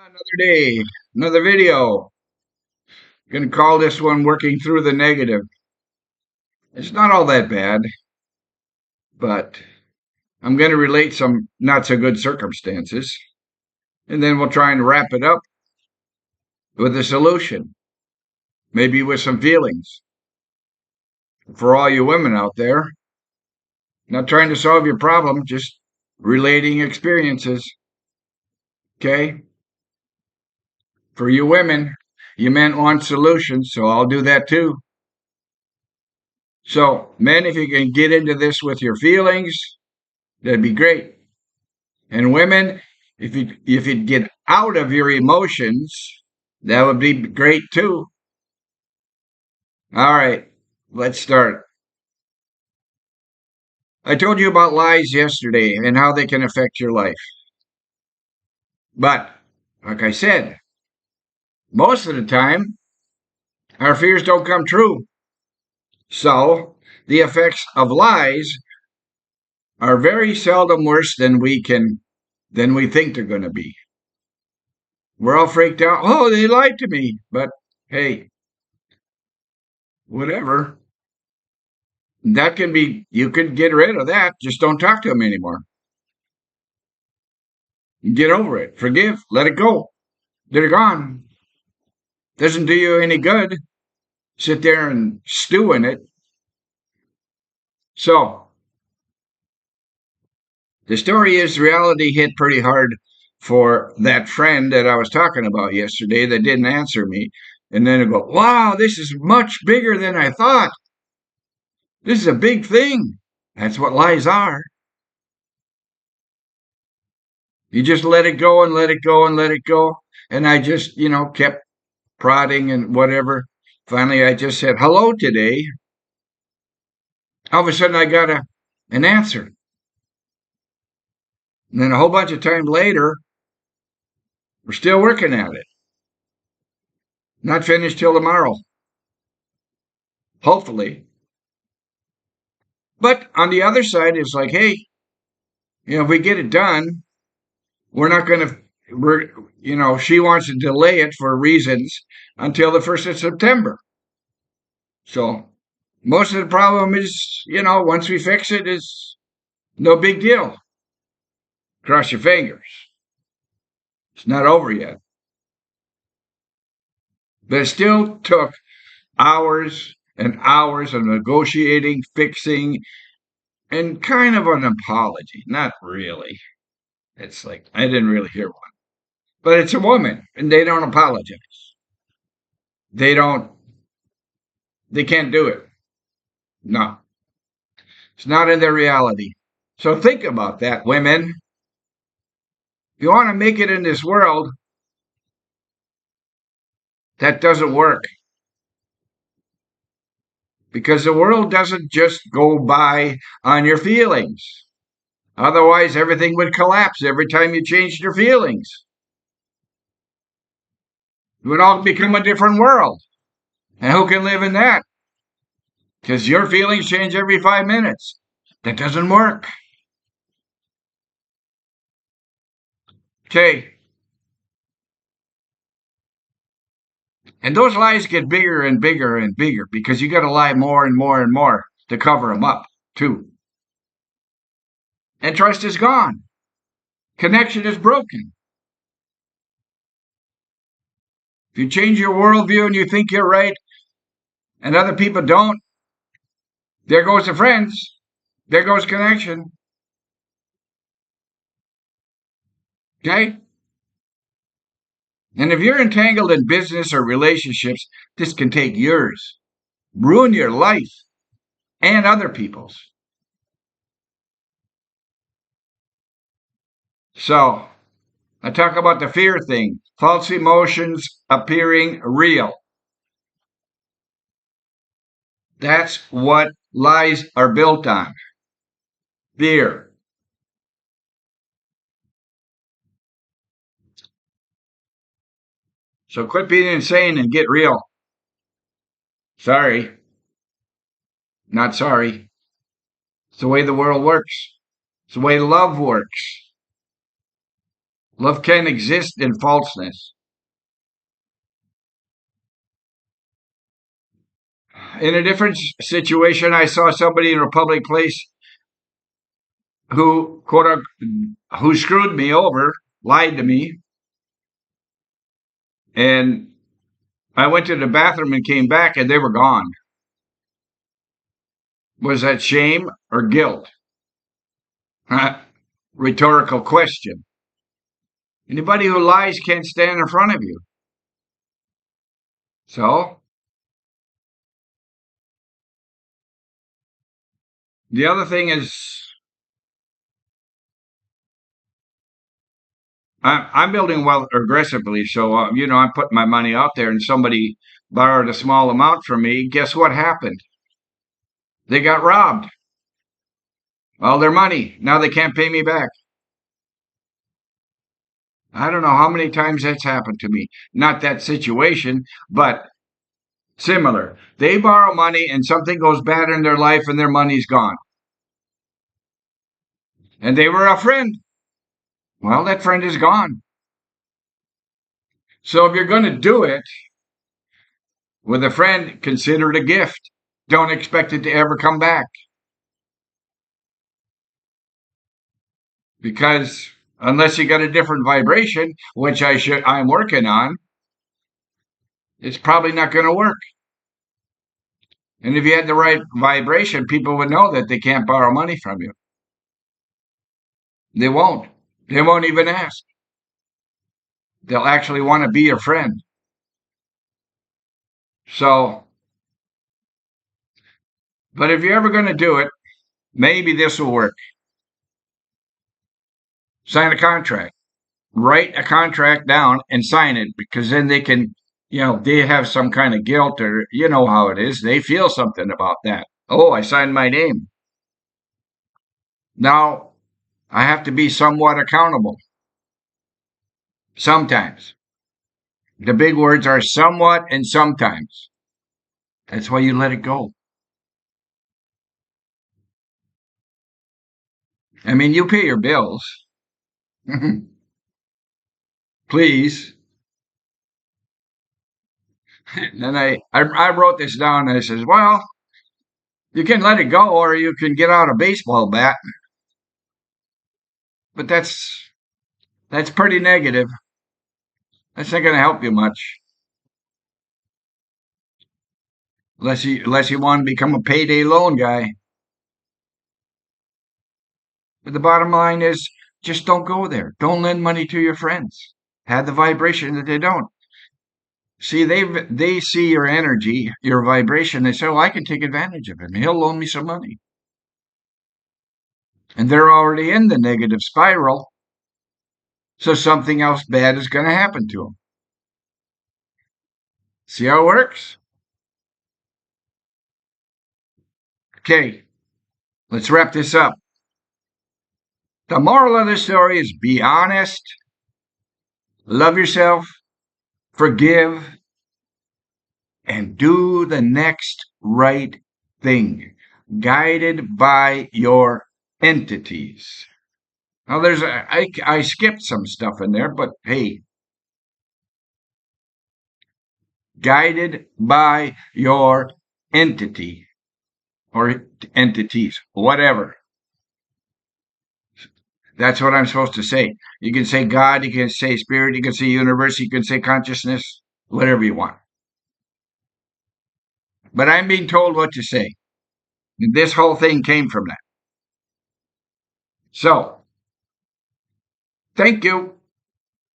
Another day, another video. Gonna call this one Working Through the Negative. It's not all that bad, but I'm gonna relate some not so good circumstances, and then we'll try and wrap it up with a solution, maybe with some feelings. For all you women out there, not trying to solve your problem, just relating experiences. Okay? For you women, you men want solutions, so I'll do that too. So, men, if you can get into this with your feelings, that'd be great. And women, if you'd get out of your emotions, that would be great too. All right, let's start. I told you about lies yesterday and how they can affect your life. But, like I said, most of the time, our fears don't come true. So, the effects of lies are very seldom worse than we think they're going to be. We're all freaked out. Oh, they lied to me. But hey, whatever. That can be, you could get rid of that. Just don't talk to them anymore. Get over it. Forgive. Let it go. They're gone. Doesn't do you any good. Sit there and stew in it. So, the story is reality hit pretty hard for that friend that I was talking about yesterday that didn't answer me. And then I go, wow, this is much bigger than I thought. This is a big thing. That's what lies are. You just let it go and let it go and let it go. And I just, kept prodding and whatever. Finally, I just said hello today. All of a sudden, I got an answer. And then a whole bunch of time later, we're still working at it. Not finished till tomorrow. Hopefully. But on the other side, it's like, hey, if we get it done, we're not going to, she wants to delay it for reasons until the 1st of September. So most of the problem is, once we fix it, is no big deal. Cross your fingers. It's not over yet. But it still took hours and hours of negotiating, fixing, and kind of an apology. Not really. It's like, I didn't really hear one. But it's a woman, and they don't apologize. They don't, they can't do it. No. It's not in their reality. So think about that, women. If you want to make it in this world, that doesn't work. Because the world doesn't just go by on your feelings. Otherwise, everything would collapse every time you changed your feelings. It would all become a different world. And who can live in that? Because your feelings change every 5 minutes. That doesn't work. Okay. And those lies get bigger and bigger and bigger because you got to lie more and more and more to cover them up, too. And trust is gone. Connection is broken. If you change your worldview and you think you're right and other people don't, there goes the friends. There goes connection. Okay? And if you're entangled in business or relationships, this can take years, ruin your life and other people's. So, I talk about the fear thing, false emotions appearing real. That's what lies are built on. Fear. So quit being insane and get real. Sorry. Not sorry. It's the way the world works. It's the way love works. Love can exist in falseness. In a different situation, I saw somebody in a public place who, who screwed me over, lied to me, and I went to the bathroom and came back and they were gone. Was that shame or guilt? Rhetorical question. Anybody who lies can't stand in front of you. So, the other thing is, I'm building wealth aggressively. So, I'm putting my money out there and somebody borrowed a small amount from me. Guess what happened? They got robbed. All their money. Now they can't pay me back. I don't know how many times that's happened to me. Not that situation, but similar. They borrow money and something goes bad in their life and their money's gone. And they were a friend. Well, that friend is gone. So if you're going to do it with a friend, consider it a gift. Don't expect it to ever come back. Because unless you got a different vibration, which I'm working on, it's probably not going to work. And if you had the right vibration, people would know that they can't borrow money from you. They won't. They won't even ask. They'll actually want to be your friend. So, but if you're ever going to do it, maybe this will work. Sign a contract. Write a contract down and sign it because then they can, they have some kind of guilt or you know how it is. They feel something about that. Oh, I signed my name. Now I have to be somewhat accountable. Sometimes. The big words are somewhat and sometimes. That's why you let it go. I mean, you pay your bills. Please. And then I wrote this down and I says, well, you can let it go or you can get out a baseball bat. But that's pretty negative. That's not going to help you much. Unless you want to become a payday loan guy. But the bottom line is just don't go there. Don't lend money to your friends. Have the vibration that they don't. See, they see your energy, your vibration. They say, "Oh, I can take advantage of him. He'll loan me some money." And they're already in the negative spiral. So something else bad is going to happen to them. See how it works? Okay, let's wrap this up. The moral of the story is be honest, love yourself, forgive, and do the next right thing, guided by your entities. Now, I skipped some stuff in there, but hey, guided by your entity or entities, whatever. That's what I'm supposed to say. You can say God, you can say spirit, you can say universe, you can say consciousness, whatever you want. But I'm being told what to say. And this whole thing came from that. So, thank you.